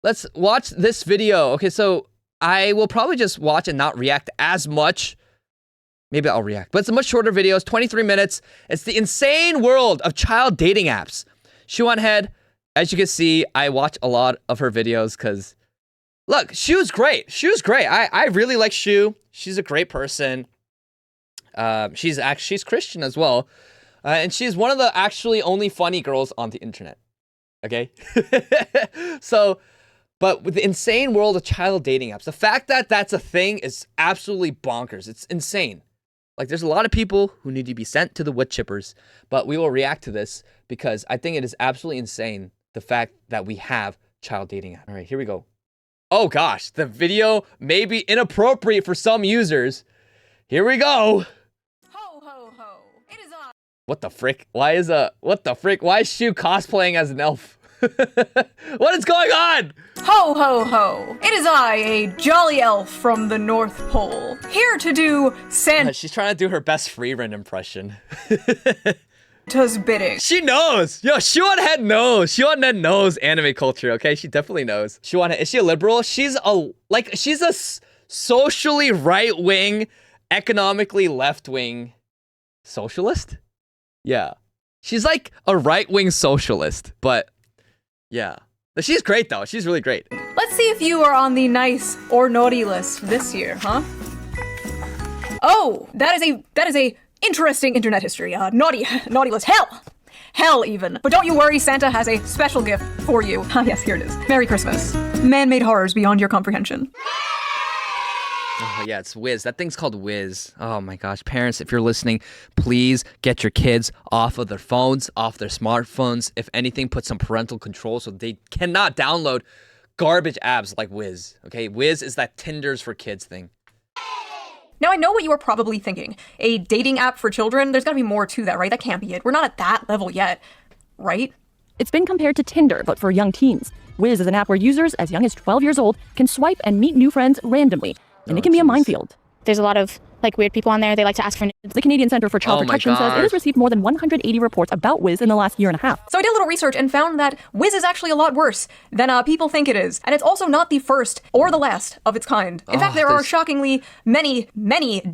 let's watch this video. Okay, so I will probably just watch and not react as much. Maybe I'll react, but it's a much shorter video. It's 23 minutes. It's the insane world of child dating apps. Shoe on head. As you can see, I watch a lot of her videos because, look, Shu's great. Shu's great. I really like Shu. She's a great person. She's Christian as well. And she's one of the actually only funny girls on the internet. Okay? So, but with the insane world of child dating apps, the fact that that's a thing is absolutely bonkers. It's insane. Like, there's a lot of people who need to be sent to the wood chippers, but we will react to this because I think it is absolutely insane, the fact that we have child dating apps. All right, here we go. Oh gosh, the video may be inappropriate for some users. Here we go. Ho, ho, ho. It is I. What the frick? Why is Shu cosplaying as an elf? What is going on? Ho, ho, ho. It is I, a jolly elf from the North Pole, here to do Santa's She's trying to do her best Freerun impression. bidding. She knows. Yo, Shu on head knows. Shu on head knows anime culture, okay? She definitely knows. Shu on head, is she a liberal? She's a socially right-wing, economically left-wing socialist? Yeah. She's like a right-wing socialist, but yeah. But she's great though. She's really great. Let's see if you are on the nice or naughty list this year, huh? Oh, that is a interesting internet history. Naughty list. Hell even. But don't you worry, Santa has a special gift for you. Ah, yes, here it is. Merry Christmas. Man-made horrors beyond your comprehension. Oh, yeah, it's Wizz. That thing's called Wizz. Oh my gosh. Parents, if you're listening, please get your kids off of their phones, off their smartphones. If anything, put some parental control so they cannot download garbage apps like Wizz. Okay, Wizz is that Tinder's for kids thing. Now, I know what you are probably thinking. A dating app for children? There's gotta be more to that, right? That can't be it. We're not at that level yet, right? It's been compared to Tinder, but for young teens. Wizz is an app where users as young as 12 years old can swipe and meet new friends randomly. And it can be a minefield. There's a lot of weird people on there. They like to ask for nudes. The Canadian Centre for Child Protection says it has received more than 180 reports about Wizz in the last year and a half. So I did a little research and found that Wizz is actually a lot worse than people think it is. And it's also not the first or the last of its kind. In fact, there are shockingly many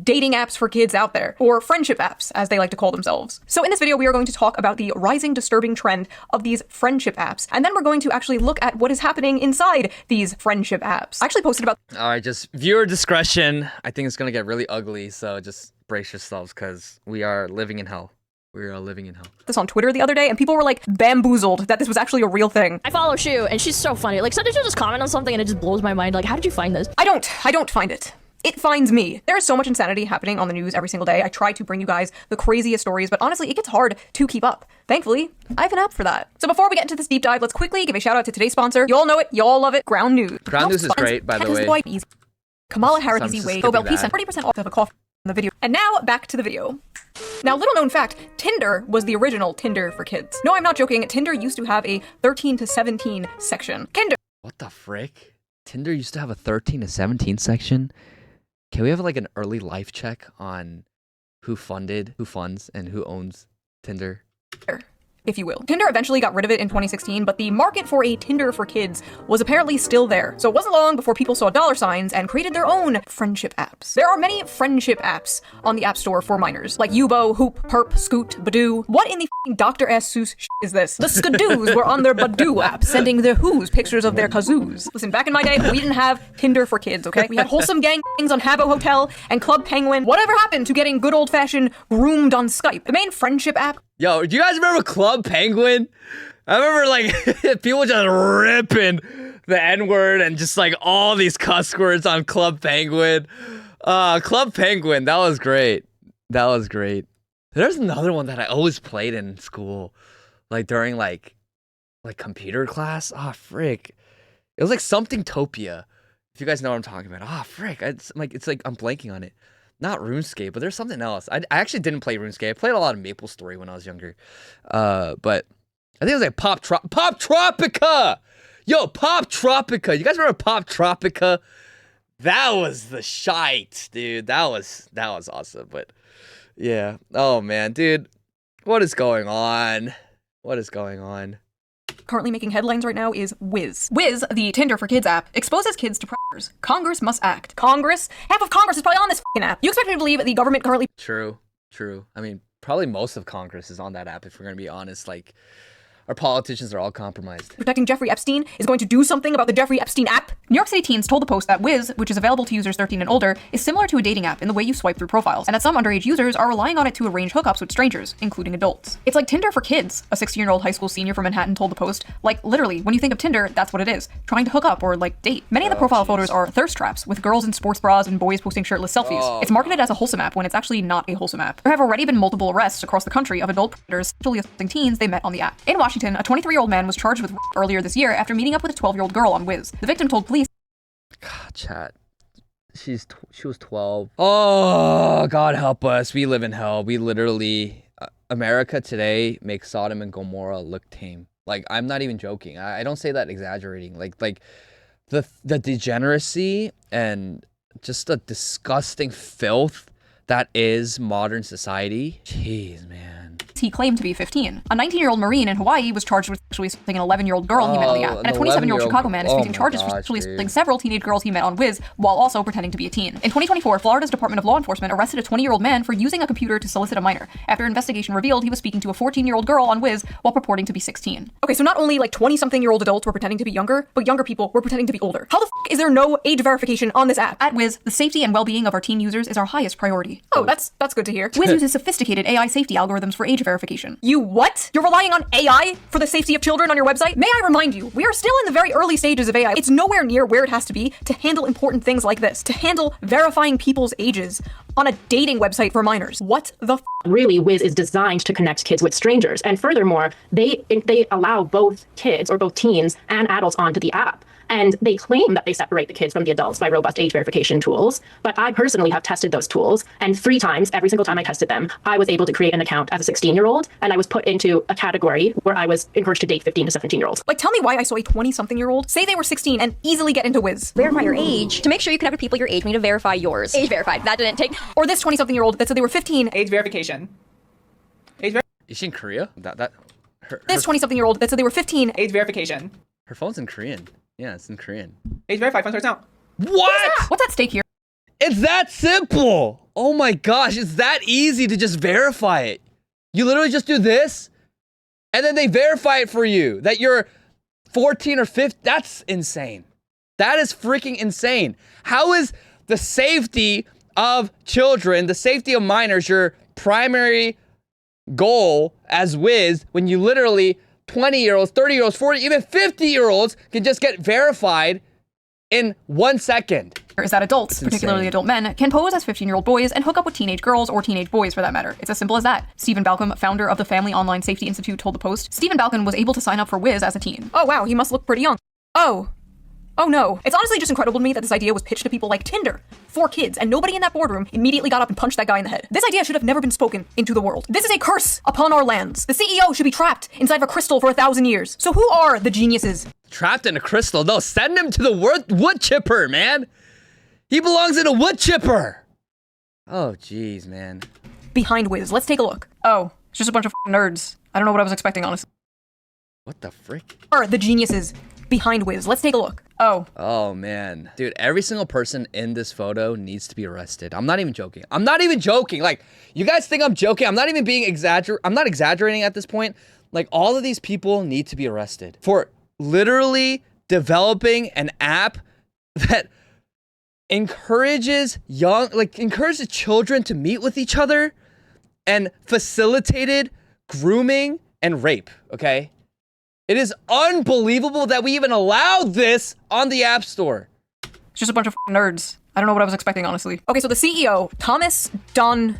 dating apps for kids out there, or friendship apps, as they like to call themselves. So in this video, we are going to talk about the rising disturbing trend of these friendship apps. And then we're going to actually look at what is happening inside these friendship apps. I actually posted about... All right, just viewer discretion. I think it's going to get really ugly, so just brace yourselves because we are living in hell. We are living in hell. This on Twitter the other day, and people were like bamboozled that this was actually a real thing. I follow Shu, and she's so funny. Like, sometimes she'll just comment on something and it just blows my mind. Like, how did you find this? I don't find it. It finds me. There is so much insanity happening on the news every single day. I try to bring you guys the craziest stories, but honestly, it gets hard to keep up. Thankfully, I have an app for that. So before we get into this deep dive, let's quickly give a shout out to today's sponsor. You all know it, you all love it, Ground News. Ground News is great, by the way. Kamala Harris easy way. Nobel Peace and 30% off of a coffee in the video. And now back to the video. Now, little known fact, Tinder was the original Tinder for kids. No, I'm not joking. Tinder used to have a 13 to 17 section. What the frick? Tinder used to have a 13 to 17 section? Can we have like an early life check on who funds, and who owns Tinder? If you will. Tinder eventually got rid of it in 2016, but the market for a Tinder for kids was apparently still there. So it wasn't long before people saw dollar signs and created their own friendship apps. There are many friendship apps on the App Store for minors, like Yubo, Hoop, Perp, Scoot, Badoo. What in the f***ing Dr. S. Seuss is this? The Skadoos were on their Badoo app, sending their whoos pictures of their kazoos. Listen, back in my day, we didn't have Tinder for kids, okay? We had wholesome gangs on Habbo Hotel and Club Penguin. Whatever happened to getting good old-fashioned groomed on Skype? The main friendship app. Yo, do you guys remember Club Penguin? I remember like people just ripping the N-word and just like all these cuss words on Club Penguin. Club Penguin, that was great. That was great. There's another one that I always played in school, like during like computer class. Ah, frick. It was like something Topia. If you guys know what I'm talking about. Ah, frick. It's like I'm blanking on it. Not RuneScape, but there's something else. I actually didn't play RuneScape. I played a lot of MapleStory when I was younger. But I think it was like Pop Tropica! Yo, Pop Tropica! You guys remember Pop Tropica? That was the shite, dude. That was awesome. But yeah. Oh man, dude. What is going on? What is going on? currently making headlines right now is Wizz. Wizz, the Tinder for Kids app, exposes kids to predators. Congress must act. Congress? Half of Congress is probably on this f***ing app. You expect me to believe the government currently— True. I mean, probably most of Congress is on that app, if we're gonna be honest. Like, our politicians are all compromised. protecting Jeffrey Epstein is going to do something about the Jeffrey Epstein app? New York City teens told the Post that Wizz, which is available to users 13 and older, is similar to a dating app in the way you swipe through profiles, and that some underage users are relying on it to arrange hookups with strangers, including adults. It's like Tinder for kids, a 16-year-old high school senior from Manhattan told the Post. Like, literally, when you think of Tinder, that's what it is. Trying to hook up or, like, date. Many of the profile photos are thirst traps, with girls in sports bras and boys posting shirtless selfies. It's marketed as a wholesome app when it's actually not a wholesome app. There have already been multiple arrests across the country of adult predators sexually assaulting teens they met on the app. In Washington, a 23-year-old man was charged with rape earlier this year after meeting up with a 12-year-old girl on Wizz. The victim told police— God, chat. She was 12. Oh, God help us. We live in hell. We literally, America today makes Sodom and Gomorrah look tame. Like, I'm not even joking. I don't say that exaggerating. Like the degeneracy and just the disgusting filth that is modern society. Jeez, man. He claimed to be 15. A 19-year-old Marine in Hawaii was charged with sexually assaulting an 11-year-old girl he met on the app. And a 27-year-old Chicago man is facing charges for sexually assaulting several teenage girls he met on Wizz while also pretending to be a teen. In 2024, Florida's Department of Law Enforcement arrested a 20-year-old man for using a computer to solicit a minor, after investigation revealed he was speaking to a 14-year-old girl on Wizz while purporting to be 16. Okay, so not only like 20-something-year-old adults were pretending to be younger, but younger people were pretending to be older. How the f*** is there no age verification on this app? At Wizz, the safety and well-being of our teen users is our highest priority. Oh, that's good to hear. Wizz uses sophisticated AI safety algorithms for age verification. You what? You're relying on AI for the safety of children on your website? May I remind you, we are still in the very early stages of AI. It's nowhere near where it has to be to handle important things like this, to handle verifying people's ages on a dating website for minors. What the f***? Really, Wizz is designed to connect kids with strangers. And furthermore, they allow both kids or both teens and adults onto the app. And they claim that they separate the kids from the adults by robust age verification tools. But I personally have tested those tools. And 3 times, every single time I tested them, I was able to create an account as a 16-year-old. And I was put into a category where I was encouraged to date 15 to 17-year-olds. Like, tell me why I saw a 20-something-year-old say they were 16 and easily get into Wizz. Verify your age. To make sure you connect with people your age, we need to verify yours. Age verified. That didn't take— Or this 20-something-year-old that said they were 15. Age verification. Is she in Korea? This 20-something-year-old that said they were 15. Age verification. Her phone's in Korean. Yeah, it's in Korean. Age verified. Phone starts now. What? What's at stake here? It's that simple. Oh my gosh, it's that easy to just verify it. You literally just do this, and then they verify it for you that you're 14 or 15. That's insane. That is freaking insane. How is the safety of children, the safety of minors, your primary goal as Wizz when you literally 20-year-olds, 30-year-olds, 40, even 50-year-olds can just get verified in 1 second? Is that adults, particularly adult men, can pose as 15-year-old boys and hook up with teenage girls or teenage boys for that matter. It's as simple as that. Stephen Balcom, founder of the Family Online Safety Institute, told the Post. Stephen Balcom was able to sign up for Wizz as a teen. Oh wow, he must look pretty young. Oh no. It's honestly just incredible to me that this idea was pitched to people like Tinder for kids, and nobody in that boardroom immediately got up and punched that guy in the head. This idea should have never been spoken into the world. This is a curse upon our lands. The CEO should be trapped inside of a crystal for 1,000 years. So who are the geniuses? Trapped in a crystal? No, send him to the wood chipper, man. He belongs in a wood chipper. Oh, jeez, man. Behind Wizz. Let's take a look. Oh, it's just a bunch of nerds. I don't know what I was expecting, honestly. What the frick? Are the geniuses behind Wizz? Let's take a look. Oh man. Dude, every single person in this photo needs to be arrested. I'm not even joking. Like, you guys think I'm joking? I'm not even being I'm not exaggerating at this point. Like, all of these people need to be arrested for literally developing an app that encourages children to meet with each other and facilitated grooming and rape, okay? It is unbelievable that we even allowed this on the App Store. It's just a bunch of nerds. I don't know what I was expecting, honestly. Okay, so the CEO, Thomas Don...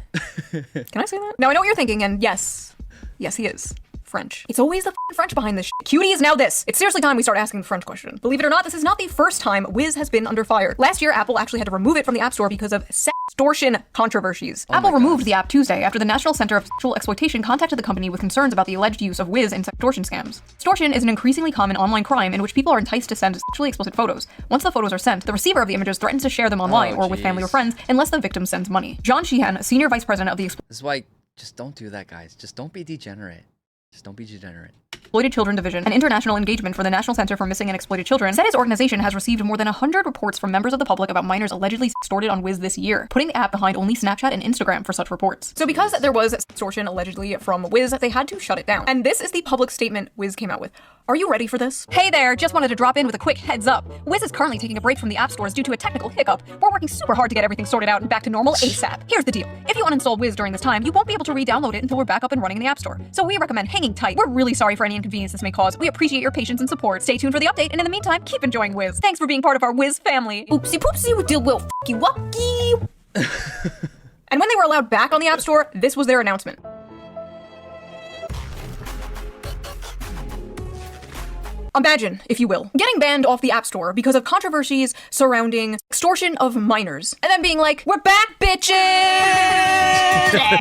Can I say that? Now, I know what you're thinking, and yes, he is French. It's always the French behind this shit. Cutie is now this. It's seriously time we start asking the French question. Believe it or not, this is not the first time Wizz has been under fire. Last year, Apple actually had to remove it from the App Store because of sextortion controversies. Apple removed the app Tuesday after the National Center of Sexual Exploitation contacted the company with concerns about the alleged use of Wizz in sextortion scams. Extortion is an increasingly common online crime in which people are enticed to send sexually explicit photos. Once the photos are sent, the receiver of the images threatens to share them online or with family or friends unless the victim sends money. John Sheehan, senior vice president of the... This is why, just don't do that, guys. Just don't be degenerate. Just don't be degenerate. Exploited Children Division, an international engagement for the National Center for Missing and Exploited Children, said its organization has received more than 100 reports from members of the public about minors allegedly extorted on Wizz this year, putting the app behind only Snapchat and Instagram for such reports. So because there was extortion allegedly from Wizz, they had to shut it down. And this is the public statement Wizz came out with. Are you ready for this? Hey there, just wanted to drop in with a quick heads up. Wizz is currently taking a break from the app stores due to a technical hiccup. We're working super hard to get everything sorted out and back to normal ASAP. Here's the deal. If you uninstall Wizz during this time, you won't be able to re-download it until we're back up and running in the app store. So we recommend hanging tight. We're really sorry for any inconvenience this may cause. We appreciate your patience and support. Stay tuned for the update, and in the meantime, keep enjoying Wizz. Thanks for being part of our Wizz family. Oopsie poopsie, we deal will f***y wucky. And when they were allowed back on the app store, this was their announcement. Imagine, if you will, getting banned off the App Store because of controversies surrounding extortion of minors, and then being like, we're back, bitches!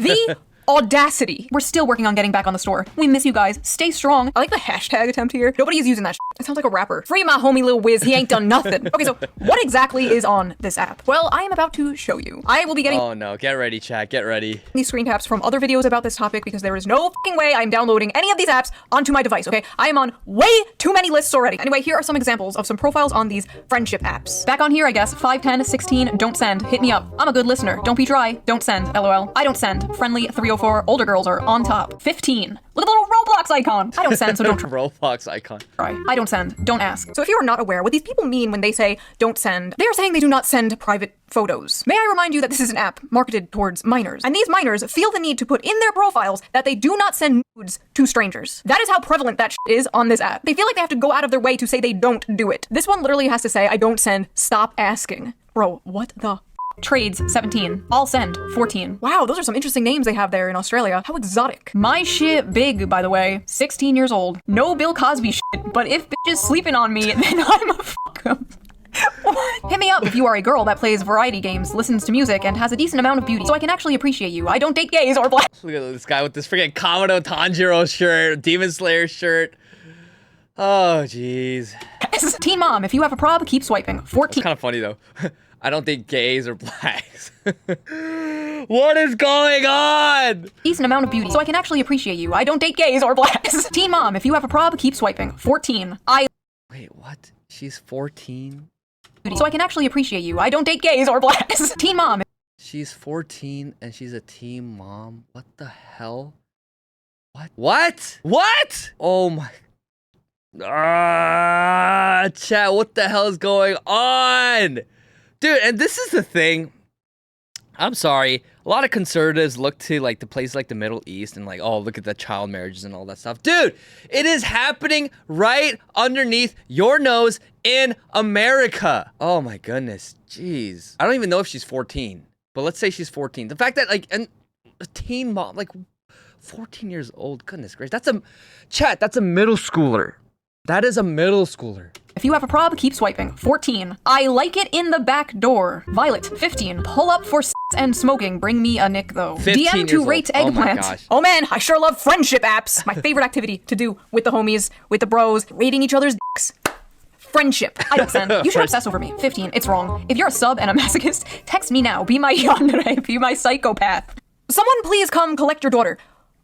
The audacity. We're still working on getting back on the store. We miss you guys. Stay strong. I like the hashtag attempt here. Nobody is using that shit. It sounds like a rapper. Free my homie Lil Wizz. He ain't done nothing. Okay, so what exactly is on this app? Well, I am about to show you. I will be getting— Oh no, get ready, chat, get ready. These screen caps from other videos about this topic because there is no fucking way I'm downloading any of these apps onto my device, okay? I am on way too many lists already. Anyway, here are some examples of some profiles on these friendship apps. Back on here, I guess, 5, 10, 16, don't send, hit me up. I'm a good listener. Don't be dry. Don't send, LOL. I don't send. Friendly 304, older girls are on top. 15. Look at the little Roblox icon. I don't send, so don't Roblox icon. try. I don't send. Don't ask. So if you are not aware, what these people mean when they say don't send, they are saying they do not send private photos. May I remind you that this is an app marketed towards minors, and these minors feel the need to put in their profiles that they do not send nudes to strangers. That is how prevalent that shit is on this app. They feel like they have to go out of their way to say they don't do it. This one literally has to say, I don't send, stop asking. Bro, what the— Trades, 17. I'll send, 14. Wow, those are some interesting names they have there in Australia. How exotic. My shit big, by the way. 16 years old. No Bill Cosby shit, but if bitch is sleeping on me, then I'm a fuck 'em. Hit me up if you are a girl that plays variety games, listens to music, and has a decent amount of beauty, so I can actually appreciate you. I don't date gays or black— Look at this guy with this freaking Kamado Tanjiro shirt, Demon Slayer shirt. Oh, jeez. Teen mom, if you have a prob, keep swiping. 14. It's kind of funny though. I don't think gays or blacks. What is going on? Decent amount of beauty, so I can actually appreciate you. I don't date gays or blacks. Teen mom, if you have a prob, keep swiping. 14. Wait, what? She's 14? So I can actually appreciate you. I don't date gays or blacks. Teen mom. She's 14 and she's a teen mom. What the hell? What? What? What? Oh my. Chat, what the hell is going on? Dude, and this is the thing. I'm sorry. A lot of conservatives look to like the places like the Middle East and like, oh, look at the child marriages and all that stuff. Dude, it is happening right underneath your nose in America. Oh my goodness. Jeez. I don't even know if she's 14, but let's say she's 14. The fact that like a teen mom, like 14 years old, goodness gracious. That's a middle schooler. That is a middle schooler. If you have a prob, keep swiping. 14. I like it in the back door. Violet. 15. Pull up for and smoking. Bring me a nick though. 15 DM to years rate old. eggplant. Oh man, I sure love friendship apps. My favorite activity to do with the homies, with the bros, rating each other's dicks. Friendship. I don't send. You should obsess over me. 15. It's wrong. If you're a sub and a masochist, text me now. Be my yandere. Be my psychopath. Someone please come collect your daughter.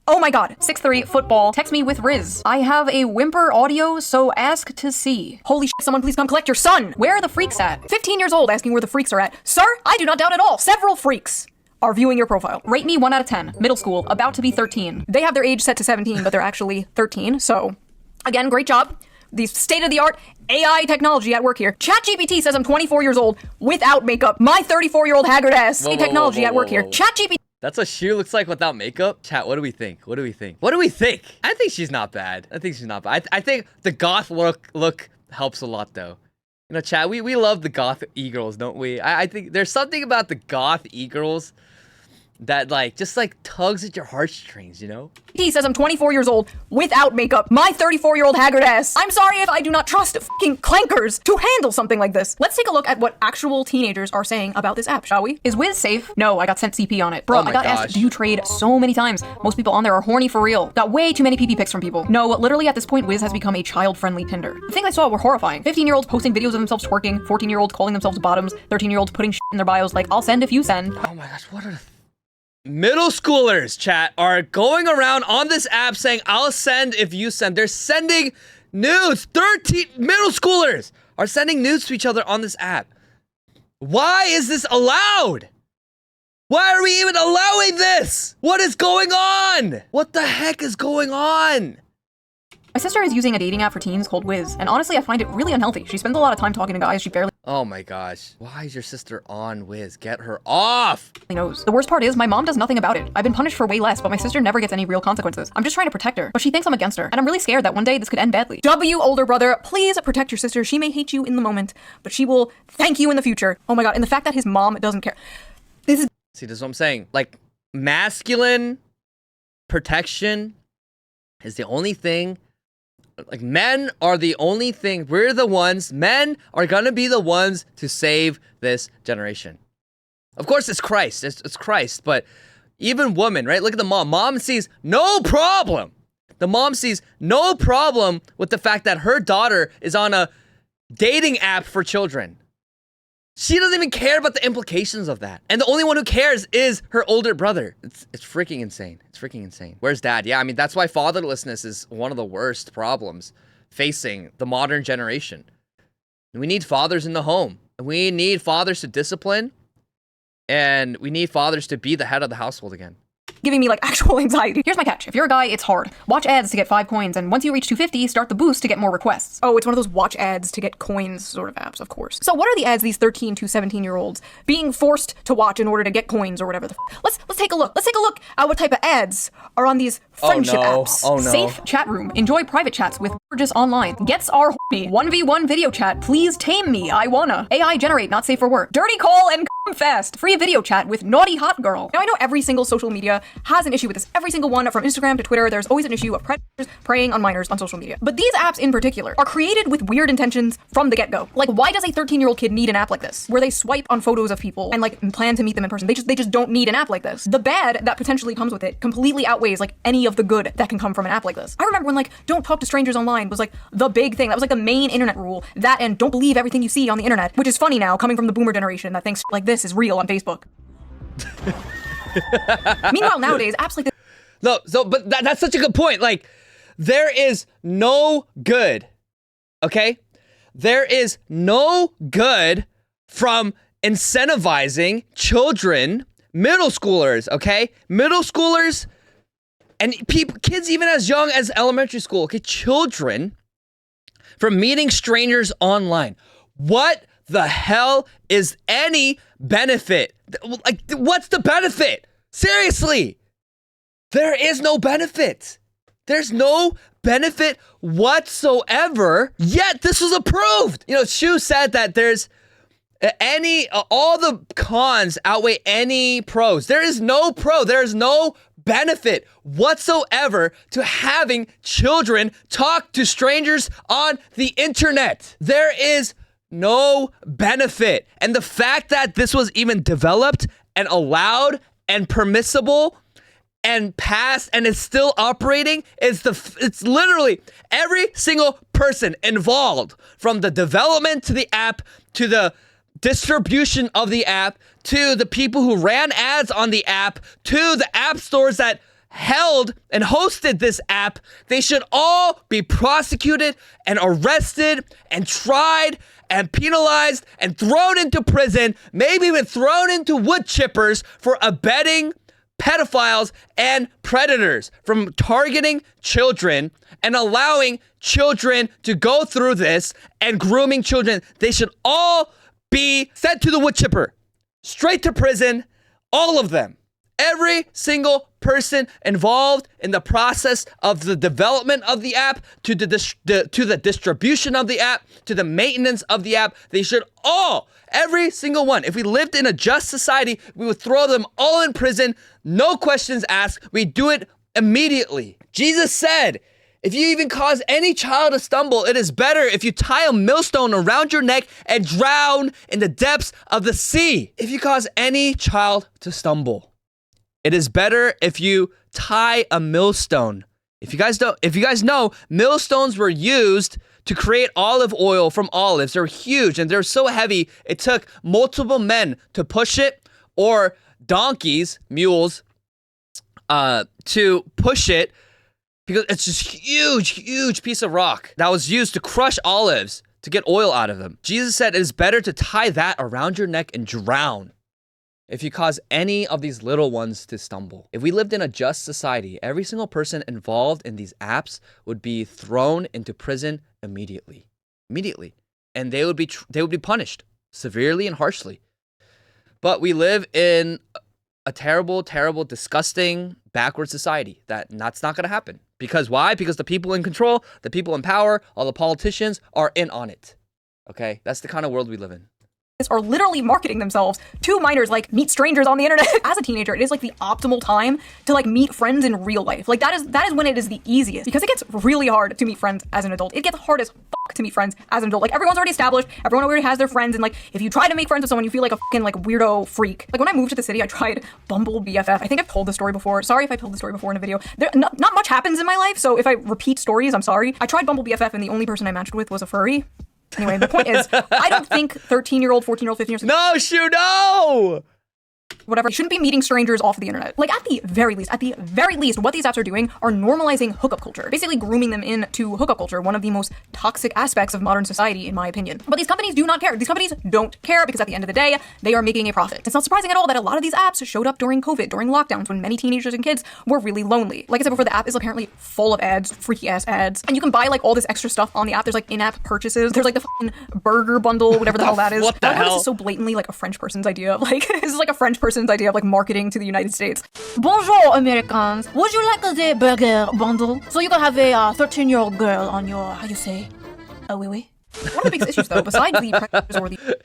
Oh my god. 6'3", football. Text me with Wizz. I have a whimper audio, so ask to see. Holy shit, someone please come collect your son. Where are the freaks at? 15 years old asking where the freaks are at. Sir, I do not doubt at all. Several freaks are viewing your profile. Rate me 1 out of 10. Middle school, about to be 13. They have their age set to 17, but they're actually 13, so again, great job. The state-of-the-art AI technology at work here. ChatGPT says I'm 24 years old without makeup. My 34-year-old haggard ass. Technology at work here. ChatGPT. That's what she looks like without makeup. Chat, what do we think? What do we think? What do we think? I think she's not bad. I think she's not bad. I think the goth look helps a lot though. You know, chat, we love the goth e-girls, don't we? I think there's something about the goth e-girls that like just like tugs at your heartstrings, you know? He says I'm 24 years old without makeup. My 34-year-old haggard ass. I'm sorry if I do not trust fucking clankers to handle something like this. Let's take a look at what actual teenagers are saying about this app, shall we? Is Wizz safe? No, I got sent CP on it. Bro, I got asked, do you trade so many times? Most people on there are horny for real. Got way too many PP pics from people. No, literally at this point, Wizz has become a child-friendly Tinder. The things I saw were horrifying. 15-year-olds posting videos of themselves twerking, 14-year-olds calling themselves bottoms, 13-year-olds putting shit in their bios like, I'll send if you send. Oh my gosh, what are Middle schoolers, chat, are going around on this app saying, I'll send if you send. They're sending nudes. 13 middle schoolers are sending nudes to each other on this app. Why is this allowed? Why are we even allowing this? What is going on? What the heck is going on? My sister is using a dating app for teens called Wizz, and honestly, I find it really unhealthy. She spends a lot of time talking to guys she barely Oh my gosh. Why is your sister on Wizz? Get her off. knows. The worst part is, my mom does nothing about it. I've been punished for way less, but my sister never gets any real consequences. I'm just trying to protect her, but she thinks I'm against her, and I'm really scared that one day this could end badly. Older brother, please protect your sister. She may hate you in the moment, but she will thank you in the future. Oh my god, and the fact that his mom doesn't care. This is See, this is what I'm saying. Like, masculine protection is the only thing. Like, men are the only thing. We're the ones. Men are gonna be the ones to save this generation. Of course, it's Christ. It's Christ. But even women, right? Look at the mom. Mom sees no problem. The mom sees no problem with the fact that her daughter is on a dating app for children. She doesn't even care about the implications of that. And the only one who cares is her older brother. It's freaking insane. It's freaking insane. Where's dad? Yeah, I mean, that's why fatherlessness is one of the worst problems facing the modern generation. We need fathers in the home. We need fathers to discipline. And we need fathers to be the head of the household again. giving me like actual anxiety. Here's my catch. If you're a guy, it's hard. Watch ads to get 5 coins, and once you reach 250, start the boost to get more requests. Oh, it's one of those watch ads to get coins sort of apps, of course. So what are the ads these 13 to 17-year-olds being forced to watch in order to get coins or whatever the Let's take a look. Let's take a look at what type of ads are on these friendship apps. Oh no. Safe chat room. Enjoy private chats with gorgeous online. Gets our horny. 1v1 video chat. Please tame me. I wanna. AI generate. Not safe for work. Dirty call and fast. Free video chat with naughty hot girl. Now I know every single social media has an issue with this. Every single one, from Instagram to Twitter, there's always an issue of predators preying on minors on social media. But these apps in particular are created with weird intentions from the get-go. Like, why does a 13-year-old kid need an app like this, where they swipe on photos of people and like plan to meet them in person? They just don't need an app like this. The bad that potentially comes with it completely outweighs like any of the good that can come from an app like this. I remember when like don't talk to strangers online was like the big thing. That was like the main internet rule. That and don't believe everything you see on the internet, which is funny now coming from the boomer generation that thinks like this is real on Facebook. Meanwhile, nowadays, apps like this. No, but that's such a good point. Like, there is no good, okay? There is no good from incentivizing children, middle schoolers, okay? Middle schoolers and kids even as young as elementary school, okay? Children from meeting strangers online. What the hell is any benefit? Like, what's the benefit? Seriously. There is no benefit. There's no benefit whatsoever, yet this was approved. You know, Shu said that there's all the cons outweigh any pros. There is no pro. There is no benefit whatsoever to having children talk to strangers on the internet. There is no benefit. And the fact that this was even developed and allowed and permissible and passed and is still operating it's literally every single person involved, from the development to the app to the distribution of the app to the people who ran ads on the app to the app stores that held and hosted this app. They should all be prosecuted and arrested and tried and penalized and thrown into prison, maybe even thrown into wood chippers for abetting pedophiles and predators from targeting children and allowing children to go through this and grooming children. They should all be sent to the wood chipper, straight to prison, all of them. Every single person involved in the process of the development of the app, to the distribution of the app, to the maintenance of the app, they should all, every single one. If we lived in a just society, we would throw them all in prison, no questions asked. We do it immediately. Jesus said, if you even cause any child to stumble, it is better if you tie a millstone around your neck and drown in the depths of the sea. If you cause any child to stumble, it is better if you tie a millstone. If you guys know, millstones were used to create olive oil from olives. They're huge and they're so heavy, it took multiple men to push it, or donkeys, mules, to push it because it's this huge piece of rock that was used to crush olives to get oil out of them. Jesus said it is better to tie that around your neck and drown if you cause any of these little ones to stumble. If we lived in a just society, every single person involved in these apps would be thrown into prison immediately. And they would be punished severely and harshly. But we live in a terrible, disgusting, backward society. That's not going to happen. Because why? Because the people in control, the people in power, all the politicians are in on it. Okay? That's the kind of world we live in. Are literally marketing themselves to minors like meet strangers on the internet. As a teenager, it is like the optimal time to like meet friends in real life. Like that is when it is the easiest, because it gets really hard to meet friends as an adult. It gets hard as fuck to meet friends as an adult. Like everyone's already established, everyone already has their friends, and like if you try to make friends with someone, you feel like a fucking like weirdo freak. Like when I moved to the city, I tried Bumble BFF. I think I've told the story before. Sorry if I told the story before in a video. Not much happens in my life, so if I repeat stories, I'm sorry. I tried Bumble BFF and the only person I matched with was a furry. Anyway, the point is, I don't think 13-year-old, 14-year-old, 15-year-old... No, Shu, no! Whatever, shouldn't be meeting strangers off the internet. Like, at the very least, what these apps are doing are normalizing hookup culture. Basically grooming them into hookup culture, one of the most toxic aspects of modern society, in my opinion. But these companies do not care. These companies don't care because at the end of the day, they are making a profit. It's not surprising at all that a lot of these apps showed up during COVID, during lockdowns, when many teenagers and kids were really lonely. Like I said before, the app is apparently full of ads, freaky-ass ads. And you can buy, like, all this extra stuff on the app. There's, like, in-app purchases. There's, like, the fucking burger bundle, whatever the hell that is. What the hell? This is so blatantly, like, a French person's idea of, like, this is, like, a French person's idea of, like, marketing to the United States. Bonjour, Americans. Would you like the burger bundle? So you can have a 13-year-old girl on your, how you say, oui, oui. One of the biggest issues, though, besides the predators or the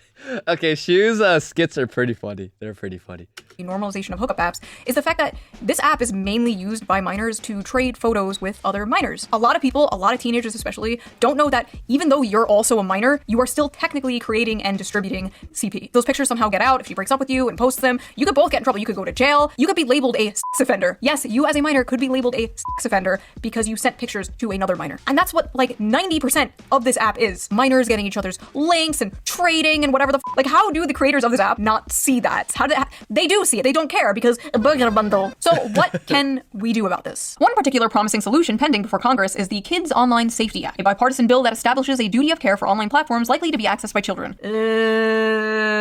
Okay, Shu's skits are pretty funny. They're pretty funny. The normalization of hookup apps is the fact that this app is mainly used by minors to trade photos with other minors. A lot of people, a lot of teenagers especially, don't know that even though you're also a minor, you are still technically creating and distributing CP. Those pictures somehow get out. If she breaks up with you and posts them, you could both get in trouble. You could go to jail. You could be labeled a sex offender. Yes, you as a minor could be labeled a sex offender because you sent pictures to another minor. And that's what like 90% of this app is. Minors getting each other's links and trading and whatever the like, how do the creators of this app not see that? How do they do see it? They don't care because a burger bundle. So what can we do about this? One particular promising solution pending before Congress is the Kids Online Safety Act, a bipartisan bill that establishes a duty of care for online platforms likely to be accessed by children.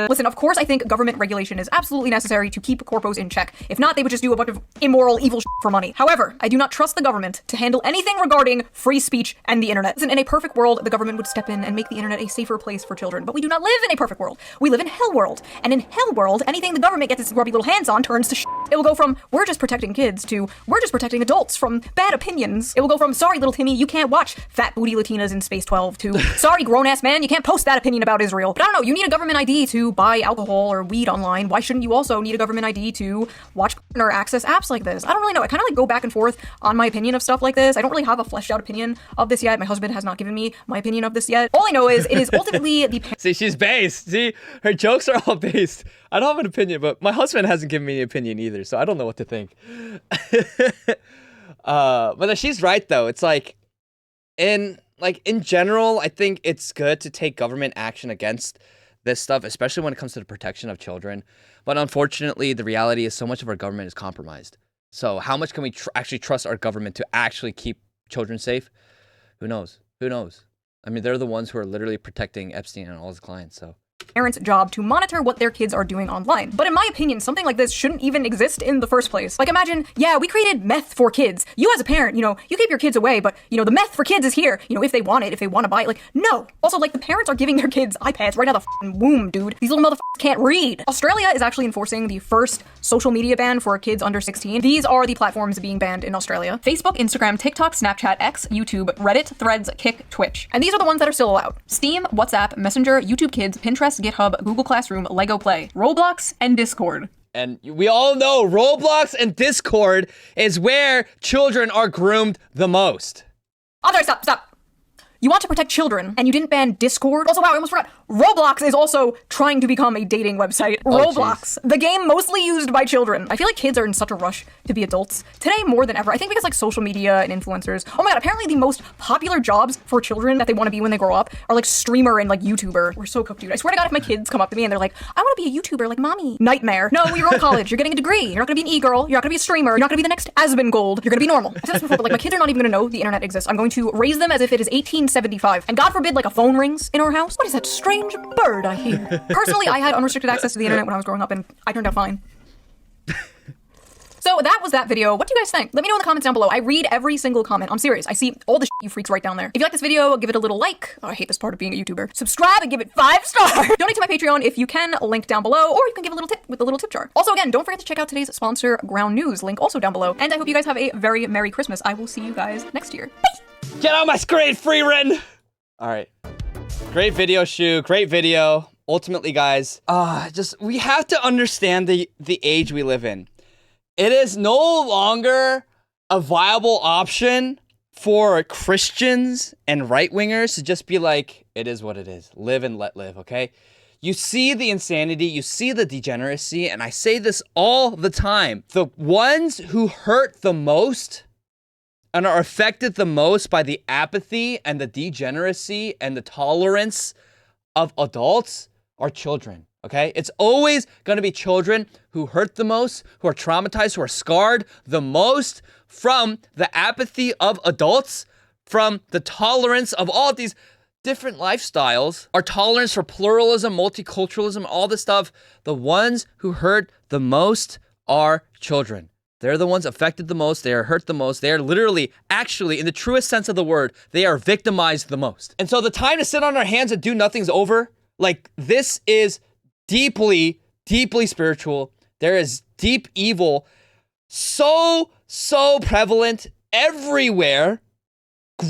Listen, of course I think government regulation is absolutely necessary to keep corpos in check. If not, they would just do a bunch of immoral, evil shit for money. However, I do not trust the government to handle anything regarding free speech and the internet. Listen, in a perfect world, the government would step in and make the internet a safer place for children. But we do not live in a perfect world. We live in hell world. And in hell world, anything the government gets its grubby little hands on turns to shit. It will go from, we're just protecting kids, to, we're just protecting adults from bad opinions. It will go from, sorry little Timmy, you can't watch fat booty Latinas in Space 12, to, sorry grown-ass man, you can't post that opinion about Israel. But I don't know, you need a government ID to buy alcohol or weed online. Why shouldn't you also need a government ID to watch or access apps like this? I don't really know. I kind of like go back and forth on my opinion of stuff like this. I don't really have a fleshed out opinion of this yet. My husband has not given me my opinion of this yet. All I know is it is ultimately the... See, she's based. See, her jokes are all based. I don't have an opinion, but my husband hasn't given me an opinion either, so I don't know what to think. But she's right, though. It's like, in general, I think it's good to take government action against this stuff, especially when it comes to the protection of children. But unfortunately, the reality is so much of our government is compromised. So how much can we actually trust our government to actually keep children safe? Who knows? Who knows? I mean, they're the ones who are literally protecting Epstein and all his clients, so... parents' job to monitor what their kids are doing online. But in my opinion, something like this shouldn't even exist in the first place. Like imagine, yeah, we created meth for kids. You as a parent, you keep your kids away, but the meth for kids is here, if they want it, if they want to buy it. Like, no. Also, like the parents are giving their kids iPads right out of the f***ing womb, dude. These little motherfuckers can't read. Australia is actually enforcing the first social media ban for kids under 16. These are the platforms being banned in Australia: Facebook, Instagram, TikTok, Snapchat, X, YouTube, Reddit, Threads, Kick, Twitch. And these are the ones that are still allowed: Steam, WhatsApp, Messenger, YouTube Kids, Pinterest, GitHub, Google Classroom, Lego Play, Roblox, and Discord. And we all know Roblox and Discord is where children are groomed the most. Oh, sorry, stop. You want to protect children, and you didn't ban Discord. Also, wow, I almost forgot. Roblox is also trying to become a dating website. Roblox, the game mostly used by children. I feel like kids are in such a rush to be adults today more than ever. I think because like social media and influencers. Oh my god, apparently the most popular jobs for children that they want to be when they grow up are like streamer and like YouTuber. We're so cooked, dude. I swear to god, if my kids come up to me and they're like, I want to be a YouTuber like mommy. Nightmare. No, you're going to college. You're getting a degree. You're not going to be an e-girl. You're not going to be a streamer. You're not going to be the next Asmongold. You're going to be normal. I've said this before, but like my kids are not even going to know the internet exists. I'm going to raise them as if it is 1875. And God forbid like a phone rings in our house. What is that strange bird I hear? Personally, I had unrestricted access to the internet when I was growing up and I turned out fine. So that was that video. What do you guys think? Let me know in the comments down below. I read every single comment. I'm serious. I see all the shit you freaks right down there. If you like this video, give it a little like. Oh, I hate this part of being a YouTuber. Subscribe and give it 5 stars. Donate to my Patreon if you can, link down below, or you can give a little tip with the little tip jar. Also, again, don't forget to check out today's sponsor, Ground News, link also down below. And I hope you guys have a very Merry Christmas. I will see you guys next year. Bye! Get out my screen, free rent! Alright. Great video, Shu. Great video. Ultimately, guys, we have to understand the age we live in. It is no longer a viable option for Christians and right-wingers to just be like, it is what it is. Live and let live, okay? You see the insanity, you see the degeneracy, and I say this all the time. The ones who hurt the most and are affected the most by the apathy and the degeneracy and the tolerance of adults are children. Okay? It's always going to be children who hurt the most, who are traumatized, who are scarred the most from the apathy of adults, from the tolerance of all of these different lifestyles, our tolerance for pluralism, multiculturalism, all this stuff. The ones who hurt the most are children. They're the ones affected the most. They are hurt the most. They are literally, actually, in the truest sense of the word, they are victimized the most. And so the time to sit on our hands and do nothing's over. Like, this is deeply, deeply spiritual. There is deep evil, so prevalent everywhere,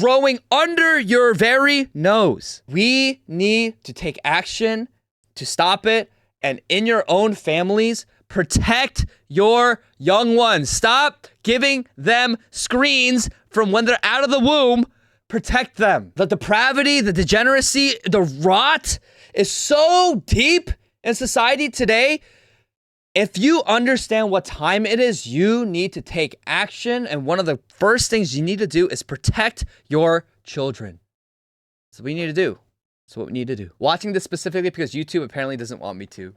growing under your very nose. We need to take action to stop it, and in your own families, protect your young ones. Stop giving them screens from when they're out of the womb. Protect them. The depravity, the degeneracy, the rot is so deep in society today. If you understand what time it is, you need to take action. And one of the first things you need to do is protect your children. That's what we need to do. That's what we need to do. Watching this specifically because YouTube apparently doesn't want me to.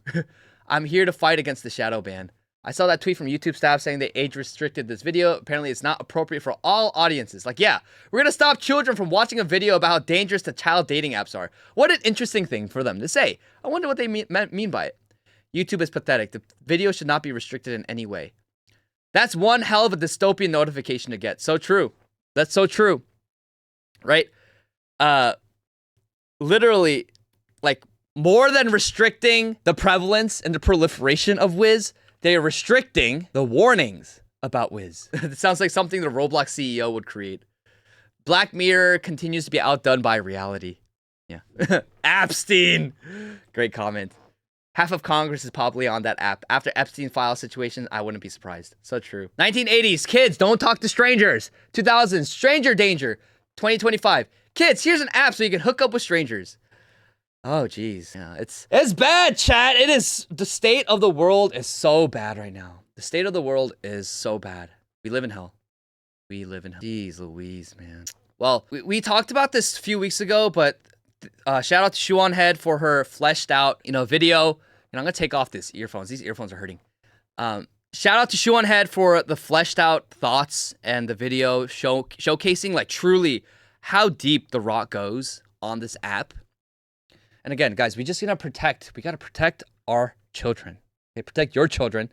I'm here to fight against the shadow ban. I saw that tweet from YouTube staff saying they age restricted this video. Apparently it's not appropriate for all audiences. Like, yeah, we're gonna stop children from watching a video about how dangerous the child dating apps are. What an interesting thing for them to say. I wonder what they mean by it. YouTube is pathetic. The video should not be restricted in any way. That's one hell of a dystopian notification to get. So true. That's so true. Right? Literally, like, more than restricting the prevalence and the proliferation of Wizz, they are restricting the warnings about Wizz. It sounds like something the Roblox CEO would create. Black Mirror continues to be outdone by reality. Yeah. Epstein! Great comment. Half of Congress is probably on that app. After Epstein file situation, I wouldn't be surprised. So true. 1980s, kids, don't talk to strangers. 2000s, stranger danger. 2025, kids, here's an app so you can hook up with strangers. Oh, geez. Yeah, it's bad, chat. It is, the state of the world is so bad right now. The state of the world is so bad. We live in hell. We live in hell. Jeez Louise, man. Well, we talked about this a few weeks ago, but shout out to Shoe on Head for her fleshed out, video. And I'm going to take off these earphones. These earphones are hurting. Shout out to Shoe on Head for the fleshed out thoughts and the video showcasing, like, truly how deep the rot goes on this app. And again, guys, we got to protect our children. Okay, protect your children.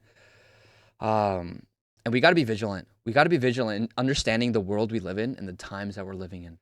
And we got to be vigilant. We got to be vigilant in understanding the world we live in and the times that we're living in.